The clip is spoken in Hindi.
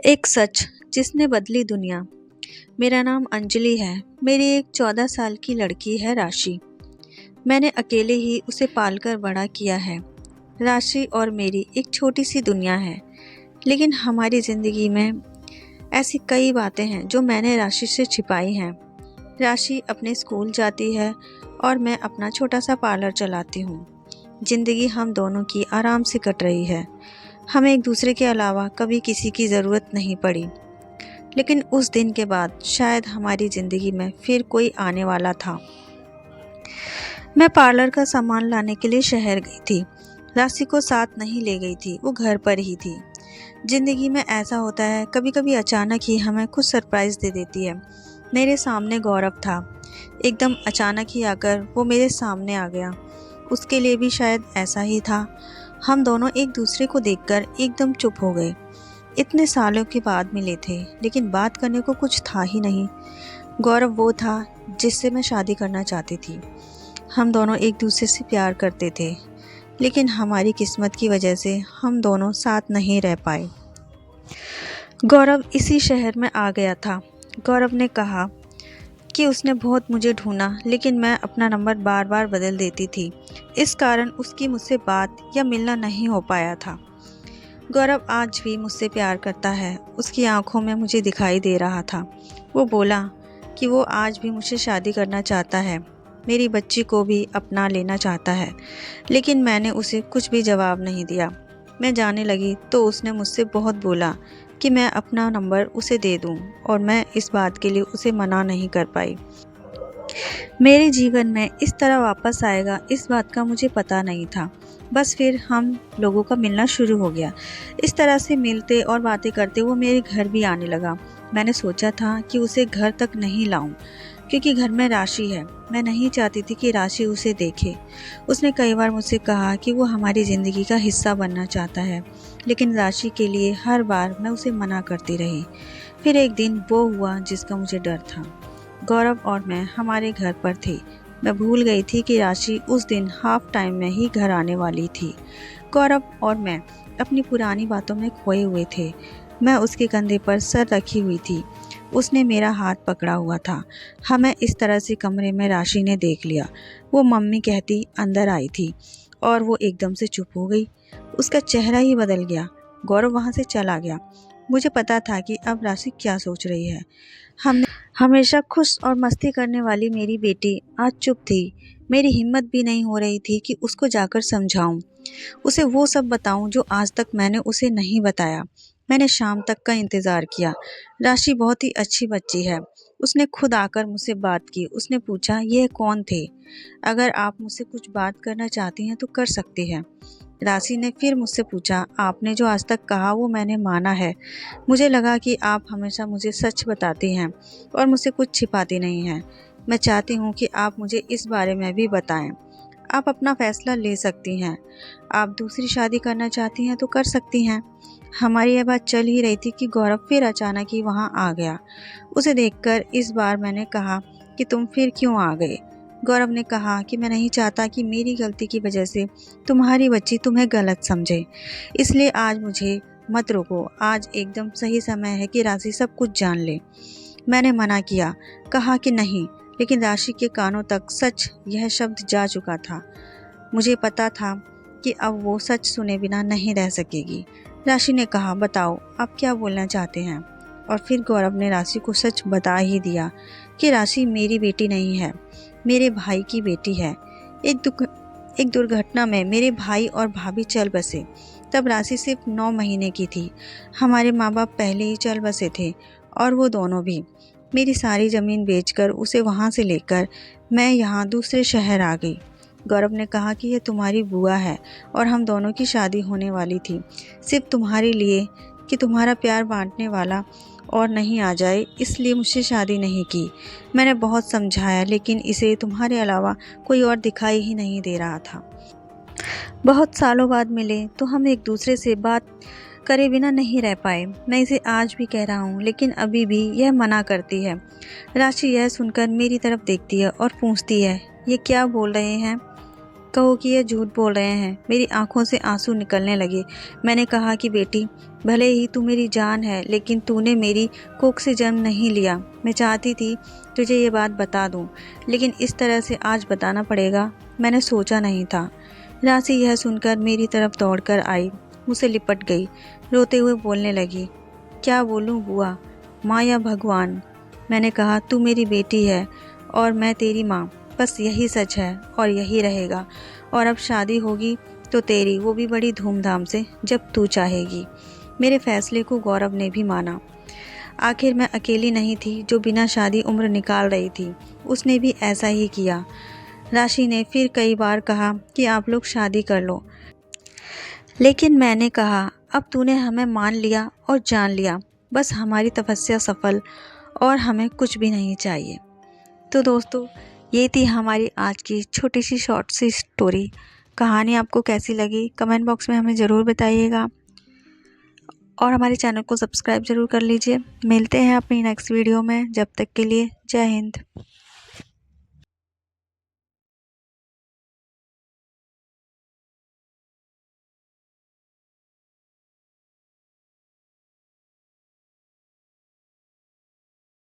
एक सच जिसने बदली दुनिया। मेरा नाम अंजलि है। मेरी एक 14 साल की लड़की है राशि। मैंने अकेले ही उसे पालकर बड़ा किया है। राशि और मेरी एक छोटी सी दुनिया है, लेकिन हमारी ज़िंदगी में ऐसी कई बातें हैं जो मैंने राशि से छिपाई हैं। राशि अपने स्कूल जाती है और मैं अपना छोटा सा पार्लर चलाती हूँ। ज़िंदगी हम दोनों की आराम से कट रही है। हमें एक दूसरे के अलावा कभी किसी की ज़रूरत नहीं पड़ी। लेकिन उस दिन के बाद शायद हमारी ज़िंदगी में फिर कोई आने वाला था। मैं पार्लर का सामान लाने के लिए शहर गई थी। राशि को साथ नहीं ले गई थी, वो घर पर ही थी। ज़िंदगी में ऐसा होता है, कभी कभी अचानक ही हमें कुछ सरप्राइज़ दे देती है। मेरे सामने गौरव था। एकदम अचानक ही आकर वो मेरे सामने आ गया। उसके लिए भी शायद ऐसा ही था। हम दोनों एक दूसरे को देखकर एकदम चुप हो गए। इतने सालों के बाद मिले थे, लेकिन बात करने को कुछ था ही नहीं। गौरव वो था जिससे मैं शादी करना चाहती थी। हम दोनों एक दूसरे से प्यार करते थे, लेकिन हमारी किस्मत की वजह से हम दोनों साथ नहीं रह पाए। गौरव इसी शहर में आ गया था। गौरव ने कहा कि उसने बहुत मुझे ढूंढा, लेकिन मैं अपना नंबर बार बार बदल देती थी। इस कारण उसकी मुझसे बात या मिलना नहीं हो पाया था। गौरव आज भी मुझसे प्यार करता है। उसकी आंखों में मुझे दिखाई दे रहा था। वो बोला कि वो आज भी मुझसे शादी करना चाहता है, मेरी बच्ची को भी अपना लेना चाहता है। लेकिन मैंने उसे कुछ भी जवाब नहीं दिया। मैं जाने लगी तो उसने मुझसे बहुत बोला कि मैं अपना नंबर उसे दे दूं, और मैं इस बात के लिए उसे मना नहीं कर पाई। मेरे जीवन में इस तरह वापस आएगा, इस बात का मुझे पता नहीं था। बस फिर हम लोगों का मिलना शुरू हो गया। इस तरह से मिलते और बातें करते वो मेरे घर भी आने लगा। मैंने सोचा था कि उसे घर तक नहीं लाऊं, क्योंकि घर में राशि है। मैं नहीं चाहती थी कि राशि उसे देखे। उसने कई बार मुझसे कहा कि वो हमारी ज़िंदगी का हिस्सा बनना चाहता है, लेकिन राशि के लिए हर बार मैं उसे मना करती रही। फिर एक दिन वो हुआ जिसका मुझे डर था। गौरव और मैं हमारे घर पर थे। मैं भूल गई थी कि राशि उस दिन हाफ टाइम में ही घर आने वाली थी। गौरव और मैं अपनी पुरानी बातों में खोए हुए थे। मैं उसके कंधे पर सर रखी हुई थी। उसने मेरा हाथ पकड़ा हुआ था। हमें इस तरह से कमरे में राशि ने देख लिया। वो मम्मी कहती अंदर आई थी, और वो एकदम से चुप हो गई। उसका चेहरा ही बदल गया। गौरव वहाँ से चला गया। मुझे पता था कि अब राशि क्या सोच रही है। हमने हमेशा खुश और मस्ती करने वाली मेरी बेटी आज चुप थी। मेरी हिम्मत भी नहीं हो रही थी कि उसको जाकर समझाऊं, उसे वो सब बताऊं जो आज तक मैंने उसे नहीं बताया। मैंने शाम तक का इंतज़ार किया। राशि बहुत ही अच्छी बच्ची है। उसने खुद आकर मुझसे बात की। उसने पूछा ये कौन थे। अगर आप मुझसे कुछ बात करना चाहती हैं तो कर सकती हैं। राशि ने फिर मुझसे पूछा, आपने जो आज तक कहा वो मैंने माना है। मुझे लगा कि आप हमेशा मुझे सच बताती हैं और मुझसे कुछ छिपाती नहीं हैं। मैं चाहती हूँ कि आप मुझे इस बारे में भी बताएं। आप अपना फैसला ले सकती हैं। आप दूसरी शादी करना चाहती हैं तो कर सकती हैं। हमारी यह बात चल ही रही थी कि गौरव फिर अचानक ही वहाँ आ गया। उसे देखकर इस बार मैंने कहा कि तुम फिर क्यों आ गए। गौरव ने कहा कि मैं नहीं चाहता कि मेरी गलती की वजह से तुम्हारी बच्ची तुम्हें गलत समझे, इसलिए आज मुझे मत रोको। आज एकदम सही समय है कि राशि सब कुछ जान ले। मैंने मना किया, कहा कि नहीं, लेकिन राशि के कानों तक सच यह शब्द जा चुका था। मुझे पता था कि अब वो सच सुने बिना नहीं रह सकेगी। राशि ने कहा, बताओ आप क्या बोलना चाहते हैं। और फिर गौरव ने राशि को सच बता ही दिया कि राशि मेरी बेटी नहीं है, मेरे भाई की बेटी है। एक दुर्घटना में मेरे भाई और भाभी चल बसे। तब राशि सिर्फ 9 महीने की थी। हमारे माँ बाप पहले ही चल बसे थे, और वो दोनों भी। मेरी सारी ज़मीन बेचकर उसे वहाँ से लेकर मैं यहाँ दूसरे शहर आ गई। गौरव ने कहा कि यह तुम्हारी बुआ है और हम दोनों की शादी होने वाली थी, सिर्फ तुम्हारे लिए कि तुम्हारा प्यार बांटने वाला और नहीं आ जाए, इसलिए मुझसे शादी नहीं की। मैंने बहुत समझाया, लेकिन इसे तुम्हारे अलावा कोई और दिखाई ही नहीं दे रहा था। बहुत सालों बाद मिले तो हम एक दूसरे से बात करे बिना नहीं रह पाए। मैं इसे आज भी कह रहा हूँ, लेकिन अभी भी यह मना करती है। राशि यह सुनकर मेरी तरफ देखती है और पूछती है, ये क्या बोल रहे हैं। कहो कि ये झूठ बोल रहे हैं। मेरी आंखों से आंसू निकलने लगे। मैंने कहा कि बेटी, भले ही तू मेरी जान है, लेकिन तूने मेरी कोख से जन्म नहीं लिया। मैं चाहती थी तुझे ये बात बता दूं, लेकिन इस तरह से आज बताना पड़ेगा, मैंने सोचा नहीं था। राशि यह सुनकर मेरी तरफ दौड़कर आई, मुझसे लिपट गई, रोते हुए बोलने लगी, क्या बोलूं बुआ, माँ या भगवान। मैंने कहा, तू मेरी बेटी है और मैं तेरी माँ, बस यही सच है और यही रहेगा। और अब शादी होगी तो तेरी, वो भी बड़ी धूमधाम से, जब तू चाहेगी। मेरे फैसले को गौरव ने भी माना। आखिर मैं अकेली नहीं थी जो बिना शादी उम्र निकाल रही थी, उसने भी ऐसा ही किया। राशि ने फिर कई बार कहा कि आप लोग शादी कर लो, लेकिन मैंने कहा, अब तूने हमें मान लिया और जान लिया, बस हमारी तपस्या सफल, और हमें कुछ भी नहीं चाहिए। तो दोस्तों, ये थी हमारी आज की छोटी सी शॉर्ट सी स्टोरी। कहानी आपको कैसी लगी कमेंट बॉक्स में हमें ज़रूर बताइएगा, और हमारे चैनल को सब्सक्राइब ज़रूर कर लीजिए। मिलते हैं अपनी नेक्स्ट वीडियो में, जब तक के लिए जय हिंद।